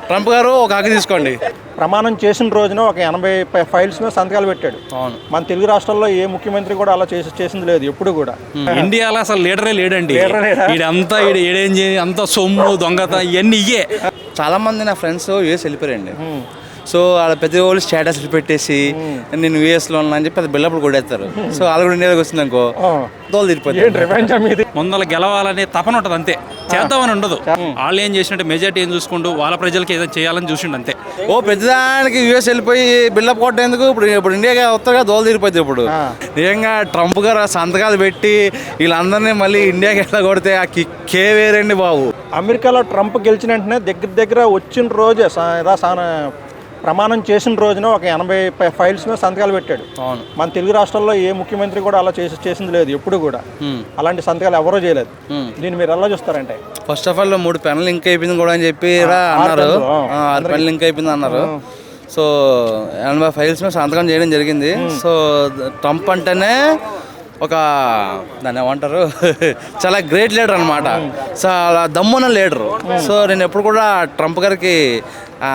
Trump గారు ఒక హక్కు తీసుకోండి. ప్రమాణం చేసిన రోజున ఒక 80 ఫైల్స్ మీద సంతకాలు పెట్టాడు. అవును, మన తెలుగు రాష్ట్రాల్లో ఏ ముఖ్యమంత్రి కూడా అలా చేసింది లేదు ఎప్పుడు కూడా. ఇండియాలో అసలు లీడరే లేడండి. ఈడంతా ఏడేం అంత సొమ్ము దొంగత ఇవన్నీ ఇయ్యే. చాలా మంది నా ఫ్రెండ్స్ యూఎస్ వెళ్ళిపోయారండి. సో వాళ్ళ ప్రతి వాళ్ళు స్టేటస్లు పెట్టేసి నేను యూఎస్లో ఉన్నా అని చెప్పి అది బిల్డప్లు కొడేస్తారు. సో వాళ్ళు కూడా ఇండియాకి వస్తుంది అనుకో తోలు తిరిగిపోతుంది. ముందర గెలవాలనే తపన ఉంటుంది అంతే, చేద్దామని ఉండదు. వాళ్ళు ఏం చేసినట్టు మెజార్టీ ఏం చూసుకుంటూ వాళ్ళ ప్రజలకి ఏదో చేయాలని చూసిండు అంతే. ప్రతిదానికి యూఎస్ వెళ్ళిపోయి బిల్డప్ కొట్టేందుకు ఇప్పుడు ఇండియాకి వస్తాగా దోలు తిరిగిపోతుంది. ఇప్పుడు నిజంగా ట్రంప్ గారు సంతకాలు పెట్టి వీళ్ళందరినీ మళ్ళీ ఇండియాకి ఎట్లా కొడితే ఆ కిక్కే వేరండి బాబు. అమెరికాలో ట్రంప్ గెలిచిన వెంటనే దగ్గర వచ్చిన రోజే ప్రమాణం చేసిన రోజున ఒక 80 ఫైల్స్ మీద సంతకాలు పెట్టాడు. అవును, మన తెలుగు రాష్ట్రాల్లో ఏ ముఖ్యమంత్రి కూడా అలా చేసింది లేదు ఎప్పుడు కూడా. అలాంటి సంతకాలు ఎవరో చేయలేదు. దీన్ని మీరు ఎలా చూస్తారంటే, ఫస్ట్ ఆఫ్ ఆల్ 3 పెన్నులు లింక్ అయిపోయింది కూడా అని చెప్పి అన్నారు. 6 పెన్నులు లింక్ అయిపోయింది అన్నారు. సో 80 ఫైల్స్ మీద సంతకం చేయడం జరిగింది. సో ట్రంప్ అంటేనే ఒక దాన్ని ఏమంటారు చాలా గ్రేట్ లీడర్ అనమాట. సో అలా దమ్మున్న లీడరు. సో నేను ఎప్పుడు కూడా ట్రంప్ గారికి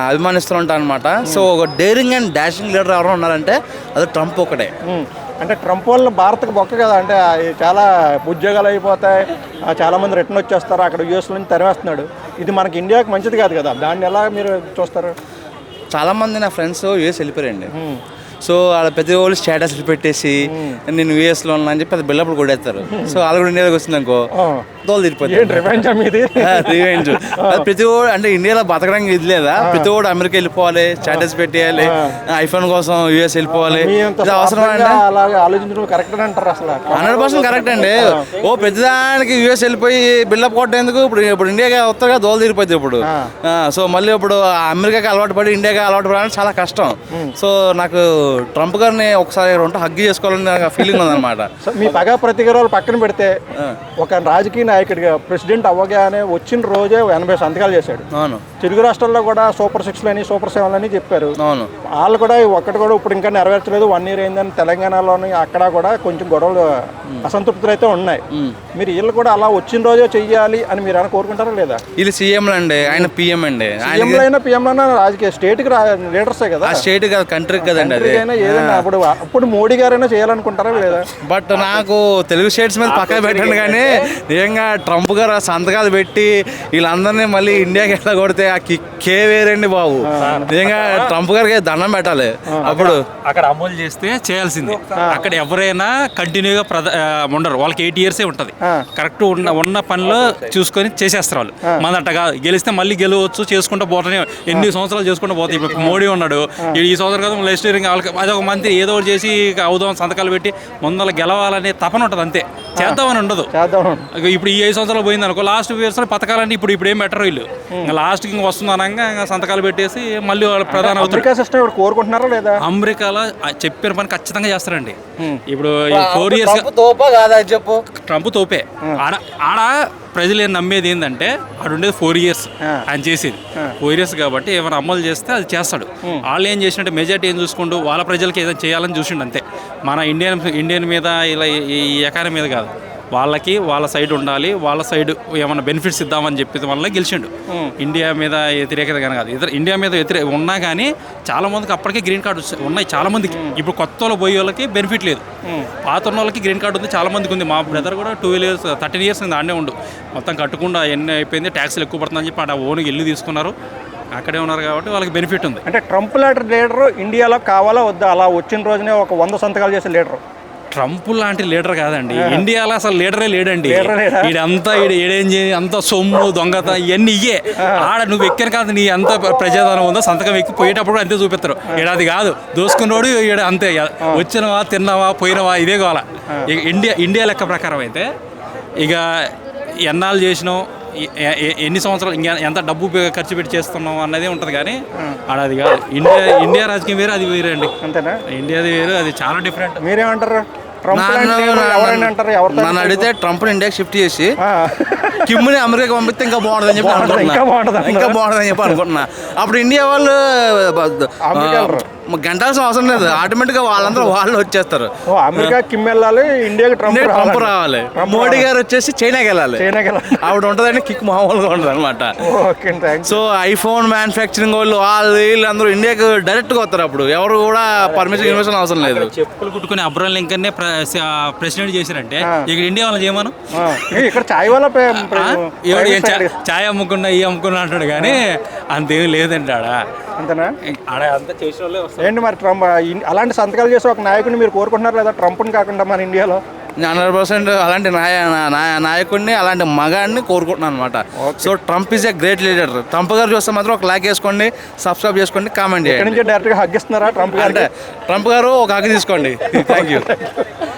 అభిమానిస్తూ ఉంటాను అనమాట. సో ఒక డేరింగ్ అండ్ డాషింగ్ లీడర్ ఎవరైనా ఉన్నారంటే అది ట్రంప్ ఒకటే. అంటే ట్రంప్ వల్ల భారత్కి బొక్క కదా, అంటే చాలా ఉద్యోగాలు అయిపోతాయి, చాలామంది రిటర్న్ వచ్చేస్తారు, అక్కడ యూఎస్ నుంచి తరివేస్తున్నాడు. ఇది మనకి ఇండియాకి మంచిది కాదు కదా, దాన్ని ఎలా మీరు చూస్తారు? చాలామంది నా ఫ్రెండ్స్ యూఎస్ వెళ్ళిపోయారండి. సో వాళ్ళ ప్రతి వాళ్ళు స్టేటస్లు పెట్టేసి నేను యూఎస్లో ఉన్నా అని చెప్పి అది బిల్డప్లు కొడేస్తారు. సో వాళ్ళు కూడా ఇండియాకి వస్తుంది అనుకో తోలు తిరిగిపోతుంది. రివెంజ్ ప్రతి ఓడు అంటే ఇండియాలో బతకడానికి ఇది లేదా, ప్రతి ఓడు అమెరికా వెళ్ళిపోవాలి, స్టేటస్ పెట్టేయాలి, ఐఫోన్ కోసం యూఎస్ వెళ్ళిపోవాలి. అవసరం అంటే 100% కరెక్ట్ అండి. ప్రతిదానికి యూఎస్ వెళ్ళిపోయి బిల్డప్ కొట్టేందుకు ఇప్పుడు ఇండియాకి వస్తాగా దోలు తిరిగిపోతుంది. ఇప్పుడు సో మళ్ళీ ఇప్పుడు అమెరికాకి అలవాటు పడి ఇండియాకి అలవాటు పడాలంటే చాలా కష్టం. సో నాకు ట్రంప్ గారిని ఒకసారి హగ్గు చేసుకోవాలని నాకు ఫీలింగ్ ఉందన్నమాట. మీ పగా ప్రతికారాలు పక్కన పెడితే ఒక రాజకీయ నాయకుడిగా ప్రెసిడెంట్ అవ్వగానే వచ్చిన రోజే 80 సంతకాలు చేశాడు. అవును, తెలుగు రాష్ట్రాల్లో కూడా సూపర్ 6 లని సూపర్ 7 అని చెప్పారు. అవును, వాళ్ళు కూడా ఒక్కటి కూడా ఇప్పుడు ఇంకా నెరవేర్చలేదు. 1 year అయిందని తెలంగాణలోని అక్కడ కూడా కొంచెం గొడవలు అసంతృప్తులు అయితే ఉన్నాయి. మీరు వీళ్ళు కూడా అలా వచ్చిన రోజే చెయ్యాలి అని మీరు ఏమైనా కోరుకుంటారా లేదా? వీళ్ళు సీఎంలు అండి, ఆయన పిఎం అండి. పిఎంలో రాజకీయ స్టేట్ కి లీడర్సే కదా, స్టేట్ కాదు కంట్రీకి కదండి. ఏదైనా అప్పుడు మోడీ గారైనా చేయాలనుకుంటారా లేదా? బట్ నాకు తెలుగు స్టేట్స్ మీద పక్కన పెట్టండి కానీ నిజంగా ట్రంప్ గారు సంతకాలు పెట్టి వీళ్ళందరినీ మళ్ళీ ఇండియాకి ఎట్లా కొడితే ఆ కిక్కే వేరండి బాబు. నిజంగా ట్రంప్ గారికి దండం పెట్టాలి. అప్పుడు అక్కడ అమలు చేస్తే చేయాల్సింది. అక్కడ ఎవరైనా కంటిన్యూగా ఉండరు, వాళ్ళకి 8 years ఉంటుంది. కరెక్ట్ ఉన్న పనిలో చూసుకొని చేసేస్తారు వాళ్ళు. మన అట్టగా గెలిస్తే మళ్ళీ గెలవచ్చు, చేసుకుంటూ పోతానే ఎన్ని సంవత్సరాలు చేసుకుంటూ పోతాయి. ఇప్పుడు మోడీ ఉన్నాడు, ఈ సంవత్సరం కదా నెక్స్ట్ ఇయర్ అదొక మంత్రి ఏదో ఒకటి చేసి అవుదాం సంతకాలు పెట్టి ముందర గెలవాలనే తపన ఉంటుంది అంతే, చేద్దామని ఉండదు. ఇప్పుడు ఈ 5 సంవత్సరాలు పోయింది అనుకో, లాస్ట్ 2 years పథకాలన్నీ ఇప్పుడు ఏం బెటర్ వీళ్ళు లాస్ట్కి ఇంకా వస్తుంది అనగా సంతకాలు పెట్టేసి మళ్ళీ వాళ్ళు ప్రధాన అవుతారు. కోరుకుంటున్నారా లేదా? అమెరికాలో చెప్పిన పని ఖచ్చితంగా చేస్తారండి. ఇప్పుడు 4 years చెప్పు ట్రంప్ తోపే. ఆడ ప్రజలు నమ్మేది ఏంటంటే ఆడు ఉండేది 4 years ఆయన చేసేది 4 years కాబట్టి ఏమైనా అమలు చేస్తే అది చేస్తాడు. వాళ్ళు ఏం చేసినట్టు మెజార్టీ ఏం చూసుకుంటూ వాళ్ళ ప్రజలకి ఏదో చేయాలని చూసిండు అంతే. మన ఇండియన్ మీద ఇలా ఈ ఎకానమీ మీద కాదు, వాళ్ళకి వాళ్ళ సైడ్ ఉండాలి, వాళ్ళ సైడ్ ఏమైనా బెనిఫిట్స్ ఇద్దామని చెప్పేది వల్ల గెలిచిండు. ఇండియా మీద వ్యతిరేకత కానీ కాదు, ఇండియా మీద ఉన్నా కానీ చాలా మందికి అప్పటికే గ్రీన్ కార్డు ఉన్నాయి చాలా మందికి. ఇప్పుడు కొత్త వాళ్ళు పోయే వాళ్ళకి బెనిఫిట్ లేదు, పాత ఉన్న వాళ్ళకి గ్రీన్ కార్డు ఉంది చాలా మందికి ఉంది. మా బ్రదర్ కూడా 12 years 13 years ఆడే ఉండు, మొత్తం కట్టకుండా ఎన్ని అయిపోయింది, ట్యాక్స్లు ఎక్కువ పడుతుందని చెప్పి ఆ ఓన్గా ఇల్లు తీసుకున్నారు, అక్కడే ఉన్నారు కాబట్టి వాళ్ళకి బెనిఫిట్ ఉంది. అంటే ట్రంప్ లాంటి లీడర్ ఇండియాలో కావాలా వద్దా? అలా వచ్చిన రోజునే ఒక 100 సంతకాలు చేసే లీడర్ ట్రంప్ లాంటి లీడర్ కాదండి. ఇండియాలో అసలు లీడరే లేడండి. ఈడంతా ఏడేం అంత సొమ్ము దొంగత ఇవన్నీ ఇయ్యే. నువ్వు ఎక్కిన కాదు నీ ఎంత ప్రజాధనం ఉందో సంతకం ఎక్కి పోయేటప్పుడు అంతే చూపిస్తారు. అది కాదు దోసుకున్నోడు అంతే, వచ్చినవా తిన్నావా పోయినవా ఇదే కావాలా. ఇండియా లెక్క ప్రకారం అయితే ఇక ఎన్నాళ్ళు చేసినావు, ఎన్ని సంవత్సరాలు ఇంకా ఎంత డబ్బు ఖర్చు పెట్టి చేస్తున్నాం అన్నదే ఉంటుంది. కానీ అది కాదు. ఇండియా రాజకీయం వేరు, అది వేరే అండి. అంతేనా? ఇండియాది వేరు, అది చాలా డిఫరెంట్. మీరేమంటారు? నన్ను అడిగితే ట్రంప్ ఇండియాకి షిఫ్ట్ చేసి కిమ్ని అమెరికా పంపిస్తే ఇంకా బాగుంటుందని చెప్పి అనుకుంటున్నా. ఇంకా బాగుంటుందని చెప్పి అనుకుంటున్నా. అప్పుడు ఇండియా వాళ్ళు గంటాల్సిన అవసరం లేదు, ఆటోమేటిక్గా వాళ్ళందరూ వాళ్ళు వచ్చేస్తారు. ఓ అమెరికా కిమ్ వెళ్ళాలి, ఇండియాకి ట్రంప్ ట్రంప్ రావాలి, మోడీ గారు వచ్చేసి చైనాకి వెళ్ళాలి. ఆవిడ ఉంటుందంటే కిక్ మామూలుగా ఉంటుంది అనమాట. Okay thanks. So iPhone manufacturing వాళ్ళు వీళ్ళందరూ ఇండియాకి డైరెక్ట్గా వస్తారు. అప్పుడు ఎవరు కూడా ఇన్వెస్టిగేషన్ అవసరం లేదు. చెప్పులు కుట్టుకుని అబ్రహం లింకన్ ప్రెసిడెంట్ చేశారంటే ఇక్కడ ఇండియా వాళ్ళు చేయమను. ఇక్కడ చాయ్ వాళ్ళ చాయ్ అమ్ముకున్నా ఈ అమ్ముకున్నా అంటాడు కానీ అంతేం లేదండి ఆడ. అంతేనా? ఆడ అంతా చేసిన వాళ్ళే వస్తారు. ఏంటి మరి ట్రంప్ అలాంటి సంతకాలు చేసే ఒక నాయకుడిని మీరు కోరుకుంటున్నారు లేదా, ట్రంప్ని కాకుండా మన ఇండియాలో? 100% అలాంటి నాయకుడిని, అలాంటి మగాడిని కోరుకుంటున్నాను అనమాట. So Trump is a great leader. Trump గారు చూస్తే మాత్రం ఒక లైక్ వేసుకోండి, సబ్స్క్రైబ్ చేసుకోండి, కామెంట్ చేయండి. డైరెక్ట్గా హగ్ ఇస్తున్నారా ట్రంప్ గారు? ట్రంప్ గారు ఒక హగ్ తీసుకోండి. Thank you.